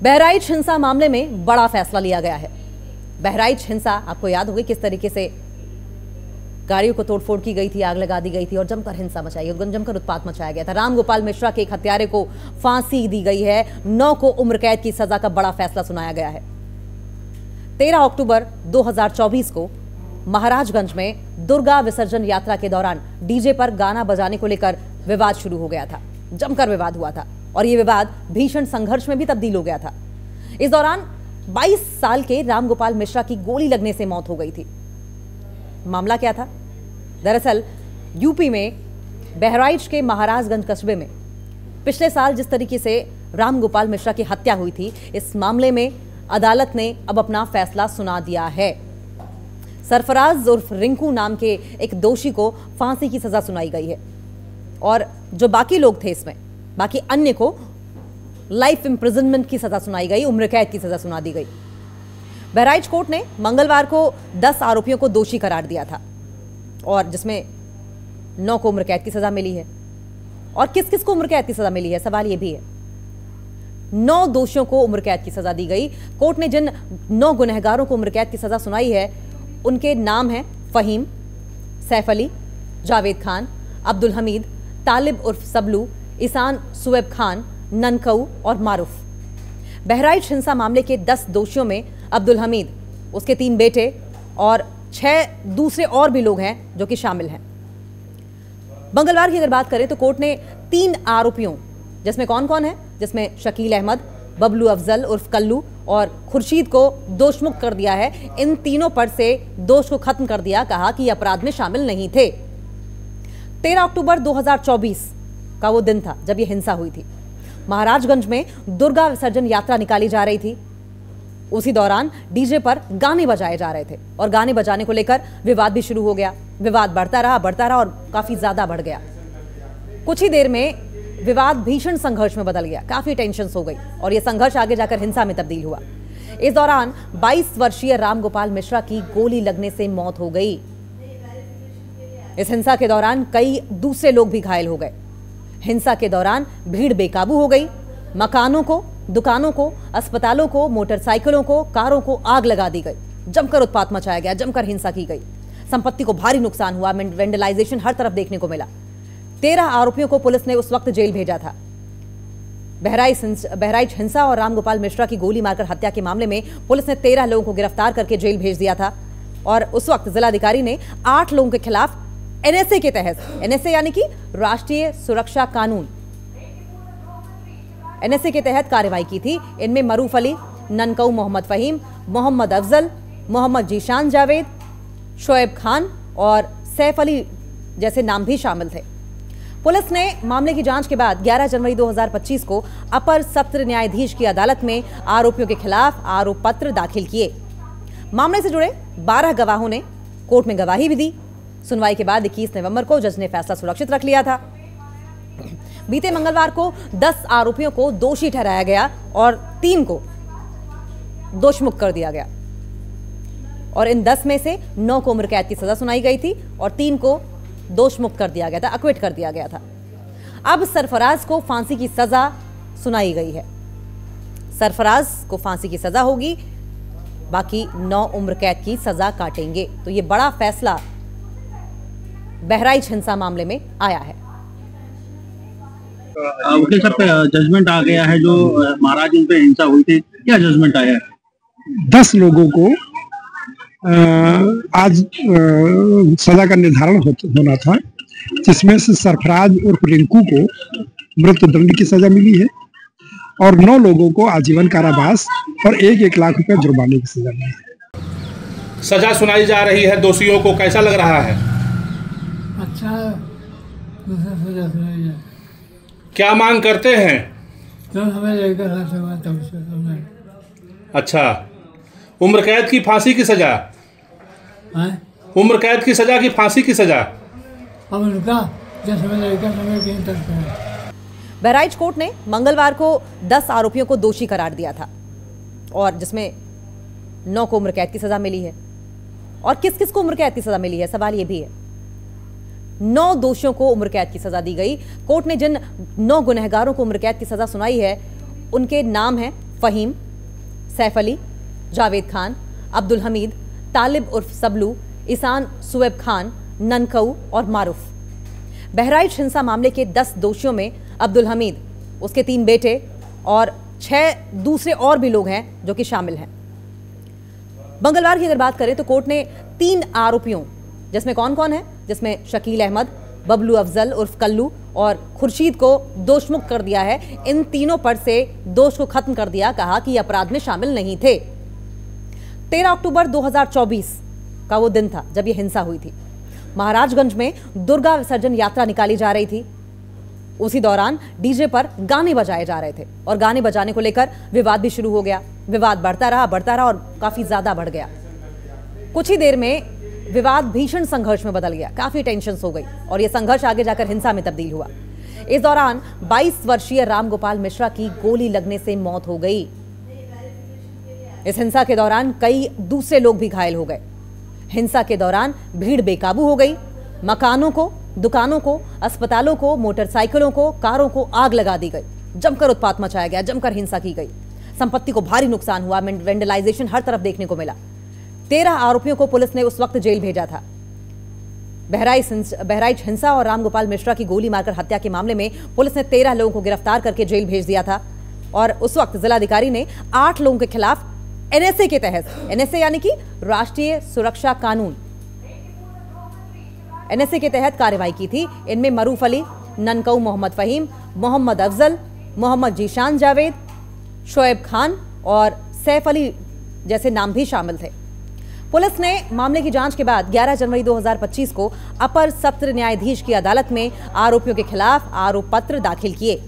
बहराइच हिंसा मामले में बड़ा फैसला लिया गया है। बहराइच हिंसा आपको याद होगी किस तरीके से गाड़ियों को तोड़फोड़ की गई थी, आग लगा दी गई थी और जमकर हिंसा मचाई गई, जमकर उत्पात मचाया गया था। रामगोपाल मिश्रा के एक हत्यारे को फांसी दी गई है। 9 को उम्र कैद की सजा का बड़ा फैसला सुनाया गया है। 13 अक्टूबर 2024 को महाराजगंज में दुर्गा विसर्जन यात्रा के दौरान डीजे पर गाना बजाने को लेकर विवाद शुरू हो गया था। जमकर विवाद हुआ था और यह विवाद भीषण संघर्ष में भी तब्दील हो गया था। इस दौरान 22 साल के रामगोपाल मिश्रा की गोली लगने से मौत हो गई थी। मामला क्या था? दरअसल यूपी में बहराइच के महाराजगंज कस्बे में पिछले साल जिस तरीके से रामगोपाल मिश्रा की हत्या हुई थी, इस मामले में अदालत ने अब अपना फैसला सुना दिया है। सरफराज उर्फ रिंकू नाम के एक दोषी को फांसी की सजा सुनाई गई है और जो बाकी लोग थे इसमें, बाकी अन्य को लाइफ इंप्रिजनमेंट की सजा सुनाई गई, उम्र कैद की सजा सुना दी गई। बहराइच कोर्ट ने मंगलवार को 10 आरोपियों को दोषी करार दिया था और जिसमें 9 को उम्र कैद की सजा मिली है। और किस किस को उम्र कैद की सजा मिली है, सवाल यह भी है। 9 दोषियों को उम्र कैद की सजा दी गई। कोर्ट ने जिन 9 गुनहगारों को उम्र कैद की सजा सुनाई है उनके नाम हैं फहीम, सैफ अली, जावेद खान, अब्दुल हमीद, तालिब उर्फ सबलू, ईसान सुएब खान, ननकऊ और मारूफ। बहराइच हिंसा मामले के 10 दोषियों में अब्दुल हमीद, उसके 3 बेटे और 6 दूसरे और भी लोग हैं जो कि शामिल हैं। मंगलवार की अगर बात करें तो कोर्ट ने 3 आरोपियों, जिसमें कौन कौन है, जिसमें शकील अहमद, बबलू अफजल उर्फ कल्लू और खुर्शीद को दोषमुक्त कर दिया है। इन तीनों पर से दोष को खत्म कर दिया, कहा कि अपराध में शामिल नहीं थे। 13 अक्टूबर 2024 का वो दिन था जब ये हिंसा हुई थी। महाराजगंज में दुर्गा विसर्जन यात्रा निकाली जा रही थी। उसी दौरान डीजे पर गाने बजाए जा रहे थे और गाने बजाने को लेकर विवाद भी शुरू हो गया। विवाद बढ़ता रहा और काफी ज्यादा बढ़ गया। कुछ ही देर में विवाद भीषण संघर्ष में बदल गया, काफी टेंशन हो गई और यह संघर्ष आगे जाकर हिंसा में तब्दील हुआ। इस दौरान 22 वर्षीय रामगोपाल मिश्रा की गोली लगने से मौत हो गई। इस हिंसा के दौरान कई दूसरे लोग भी घायल हो गए। हिंसा के दौरान भीड़ बेकाबू हो गई। मकानों को, दुकानों को, अस्पतालों को, मोटरसाइकिलों को, कारों को आग लगा दी गई। जमकर उत्पात मचाया गया, जमकर हिंसा की गई। संपत्ति को भारी नुकसान हुआ, वेंडलाइजेशन हर तरफ देखने को मिला। 13 आरोपियों को पुलिस ने उस वक्त जेल भेजा था। बहराइच हिंसा और रामगोपाल मिश्रा की गोली मारकर हत्या के मामले में पुलिस ने 13 लोगों को गिरफ्तार करके जेल भेज दिया था और उस वक्त जिलाधिकारी ने 8 लोगों के खिलाफ एनएसए के तहत, एनएसए यानी कि राष्ट्रीय सुरक्षा कानून, एनएसए के तहत कार्रवाई की थी। इनमें मरूफ अली, ननकऊ मोहम्मद फहीम, मोहम्मद अफजल, मोहम्मद जीशान जावेद, शोएब खान और सैफ अली जैसे नाम भी शामिल थे। पुलिस ने मामले की जांच के बाद 11 जनवरी 2025 को अपर सत्र न्यायाधीश की अदालत में आरोपियों के खिलाफ आरोप पत्र दाखिल किए। मामले से जुड़े 12 गवाहों ने कोर्ट में गवाही भी दी। सुनवाई के बाद 21 नवंबर को जज ने फैसला सुरक्षित रख लिया था। बीते मंगलवार को 10 आरोपियों को दोषी ठहराया गया और 3 को दोषमुक्त कर दिया गया और इन 10 में से 9 को उम्र कैद की सजा सुनाई गई थी और 3 को दोषमुक्त कर दिया गया था, अक्विट कर दिया गया था। अब सरफराज को फांसी की सजा सुनाई गई है। सरफराज को फांसी की सजा होगी, बाकी 9 उम्र कैद की सजा काटेंगे। तो ये बड़ा फैसला बहराइच हिंसा मामले में आया है। वकील साहब, जजमेंट आ गया है जो महाराजगंज पे हिंसा हुई थी, क्या जजमेंट आया है? 10 लोगों को आज सजा का निर्धारण होना था, जिसमें से सरफराज उर्फ रिंकू को मृत्युदंड की सजा मिली है और 9 लोगों को आजीवन कारावास और 1-1 लाख रुपए जुर्माने की सजा मिली है। सजा सुनाई जा रही है दोषियों को, कैसा लग रहा है? अच्छा, सजा सुनाई है। क्या मांग करते हैं? तो हमें लेकर अच्छा, उम्र कैद की फांसी की सजा? उम्र कैद की सजा की फांसी की सजा? अब उनका जब समय लेकर समय कहीं तक। बहराइच कोर्ट ने मंगलवार को 10 आरोपियों को दोषी करार दिया था और जिसमें 9 को उम्र कैद की सजा मिली है। और किस किस को उम्र कैद की सजा मिली है, सवाल यह भी है। 9 दोषियों को उम्र कैद की सजा दी गई। कोर्ट ने जिन 9 गुनहगारों को उम्र कैद की सजा सुनाई है उनके नाम हैं फहीम, सैफ अली, जावेद खान, अब्दुल हमीद, तालिब उर्फ सबलू, ईसान सुएब खान, ननकऊ और मारूफ। बहराइच हिंसा मामले के 10 दोषियों में अब्दुल हमीद, उसके 3 बेटे और 6 दूसरे और भी लोग हैं जो कि शामिल हैं। मंगलवार की अगर बात करें तो कोर्ट ने 3 आरोपियों, जिसमें कौन कौन है, जिसमें शकील अहमद, बबलू अफजल उर्फ कल्लू और खुर्शीद को दोषमुक्त कर दिया है। इन तीनों पर से दोष को खत्म कर दिया, कहा कि अपराध में शामिल नहीं थे। 13 अक्टूबर 2024 का वो दिन था जब ये हिंसा हुई थी। महाराजगंज में दुर्गा विसर्जन यात्रा निकाली जा रही थी। उसी दौरान डीजे पर गाने बजाए जा रहे थे और गाने बजाने को लेकर विवाद भी शुरू हो गया। विवाद बढ़ता रहा और काफी ज्यादा बढ़ गया। कुछ ही देर में विवाद भीषण संघर्ष में बदल गया, काफी टेंशन हो गई और यह संघर्ष आगे जाकर हिंसा में तब्दील हुआ। इस दौरान 22 वर्षीय रामगोपाल मिश्रा की गोली लगने से मौत हो गई। इस हिंसा के दौरान कई दूसरे लोग भी घायल हो गए। हिंसा के दौरान भीड़ बेकाबू हो गई। मकानों को, दुकानों को, अस्पतालों को, मोटरसाइकिलों को, कारों को आग लगा दी गई। जमकर उत्पात मचाया गया, जमकर हिंसा की गई। संपत्ति को भारी नुकसान हुआ, वेंडलाइजेशन हर तरफ देखने को मिला। 13 आरोपियों को पुलिस ने उस वक्त जेल भेजा था। बहराइच हिंसा और रामगोपाल मिश्रा की गोली मारकर हत्या के मामले में पुलिस ने 13 लोगों को गिरफ्तार करके जेल भेज दिया था और उस वक्त जिलाधिकारी ने 8 लोगों के खिलाफ एनएसए के तहत, एनएसए यानी कि राष्ट्रीय सुरक्षा कानून, एनएसए के तहत कार्रवाई की थी। इनमें मरूफ अली, ननकऊ मोहम्मद फहीम, मोहम्मद अफजल, मोहम्मद जीशान जावेद, शोएब खान और सैफ अली जैसे नाम भी शामिल थे। पुलिस ने मामले की जांच के बाद 11 जनवरी 2025 को अपर सत्र न्यायाधीश की अदालत में आरोपियों के खिलाफ आरोप पत्र दाखिल किए।